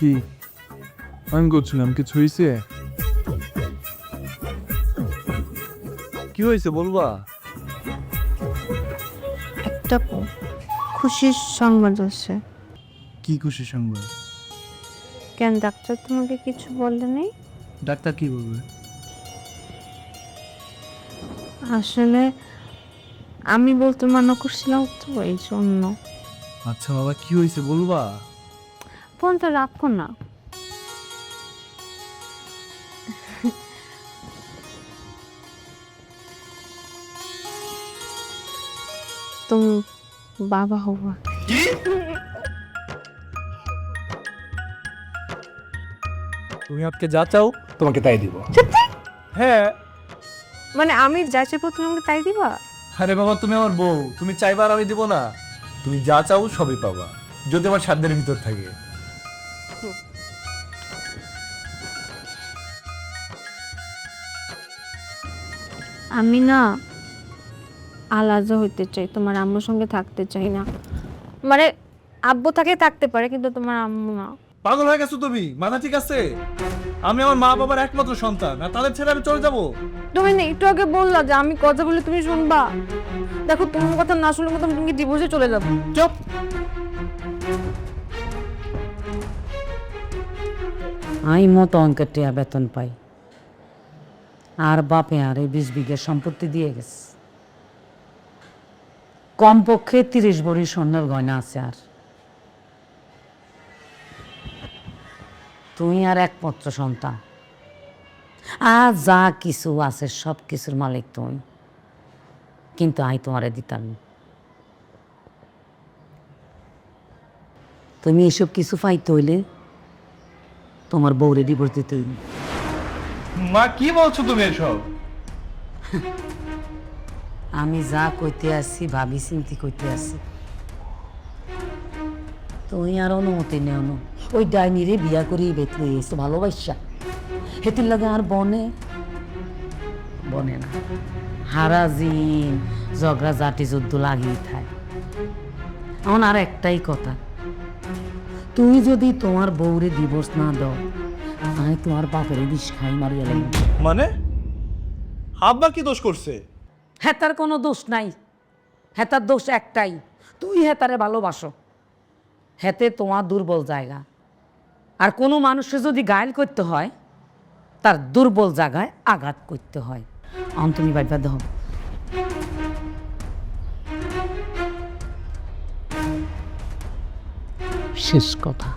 কি আমি করছিলাম কিছু হয়েছে? কি হয়েছে বলবা? একটা খুশির সংবাদ আছে। কি খুশি সংবাদ? কেন ডাক্তার তোমাকে কিছু বলেনি? ডাক্তার কি বলবে? আসলে আমি বলতে মানা করছিলাম তো এই জন্য। আচ্ছা বাবা কি হয়েছে বলবা? ফোনটা রাখো না। তুমি বাবা হবা। তুমি আজকে যা চাও তোমাকে তাই দিব। হ্যাঁ। মানে আমি যা চাইবো তুমি আমাকে তাই দিবা? আরে বাবা তুমি আমার বউ, তুমি চাইবা আর আমি দিব না? তুমি যা চাও সবই পাবা, যদি আমার সাধ্যের ভিতর থাকে। আমি না আলাদা হইতে চাই, তোমার আম্মুর সঙ্গে থাকতে চাই না। মানে আব্বু থাকে থাকতে পারে কিন্তু তোমার আম্মু না। পাগল হয়ে গেছো তুমি? মাথা ঠিক আছে? আমি আমার মা বাবার একমাত্র সন্তান, আর তাদের ছেড়ে আমি চলে যাব? তুমি না একটু আগে বললা যে আমি কথা বলে তুমি শুনবা। দেখো তোমার কথা না শুনলে মতো তুমি ডিভোর্সে চলে যাবো। চুপ। আমি মতো অঙ্কের টিয়া বেতন পাই, আর বাপে আর এই 20 বিঘা সম্পত্তি দিয়ে গেছে। কমপক্ষে 30 ভরি স্বর্ণের গয়না আছে। আর তুমি আর একমাত্র সন্তান, আর যা কিছু আছে সব কিছুর মালিক তুমি, কিন্তু আই তোমারে দিতাম না। তুমি এসব কিছু পাইতে হইলে তোমার বউরে ডিভোর্স দিতে হইবে। মা কি বলছো তুমি এসব? আমি যা কইতে আসছি ভাবি চিন্তি কইতে আসছি। তুই আর অনুমতি নেও না, ওই ডাইনিরে বিয়া করিয়ে বেতলে এসে ভালোবাসা হেতির লাগে আর বনে বনে না, হারাজিন ঝগড়া জাটি যুদ্ধ লাগিয়ে থাকে। এখন আর একটাই কথা, তুই যদি তোমার বউরে ডিভোর্স না দাও, আমি তোমার বাপের বিষ খাই মারিয়া লাগবে। মানে আব্বা কি দোষ করছে? হেতার কোনো দোষ নাই, হেতার দোষ একটাই, তুই হেতারে ভালোবাসো। হেতে তোমার দুর্বল জায়গা, আর কোনো মানুষকে যদি ঘায়েল করতে হয় তার দুর্বল জায়গায় আঘাত করতে হয়। এখন তুমি বাইবা দাও। শেষ কথা।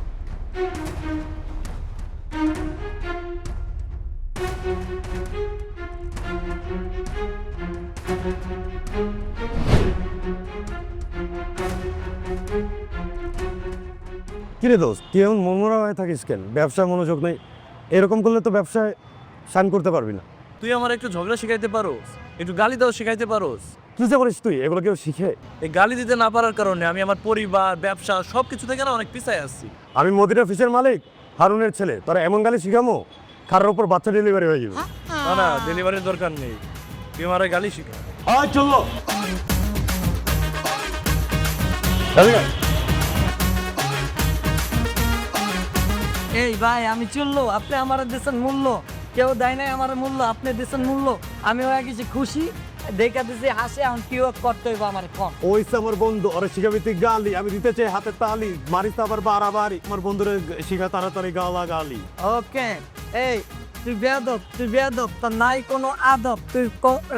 কিরে দোস্ত, তুই এমন মনমরা হয়ে থাকিস কেন? ব্যবসায় মনোযোগ নেই? এরকম করলে তো ব্যবসায় শান করতে পারবি না। তুই আমার একটু ঝগড়া শিখাইতে পারোস, একটু গালি দাও শিখাইতে পারোস? তুই যে করিস, তুই এগুলো কেউ শিখে? এই গালি দিতে না পারার কারণে আমি আমার পরিবার, ব্যবসা সবকিছু থেকে না অনেক পিছায় আসছি। আমি মদিনা অফিসের মালিক হারুনের ছেলে, তোরা এমন গালি শিখামো খারার উপর বাচ্চা ডেলিভারি হয়ে যাবে। না না, ডেলিভারির দরকার নেই, তুই আমার ওই গালি শিখা। চললো এই ভাই আমি চললো, আপনি আমার দেশের মূল্য, কেউ দেয় নাই আমার মূল্য, আপনি দেশের মূল্য। আমি হয়ে গেছি খুশি, দেখা দিছি হাসে, এখন কি করতে হইব আমার কম। ওই আমার বন্ধু, ওরা শিখাবি তুই গালি, আমি দিতে চাই হাতে তালি, মারিস তো আবার বাড়াবাড়ি। আমার বন্ধুরে শিখা তাড়াতাড়ি গালা গালি। ওকে, এই তুই বেয়াদব, তুই বেয়াদব, তোর নাই কোনো আদব, তুই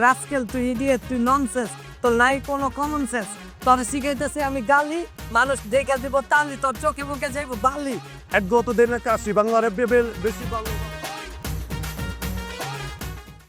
রাস্কেল, তুই ইডিয়েট, তুই ননসেন্স, তোর নাই কোনো কমন সেন্স। তোর শিখাইতেছে আমি গালি, মানুষ দেখে দিব তালি, তোর চোখে মুখে যাইব বালি। এক গত দিনের কাশি বাংলার বেশি ভালো।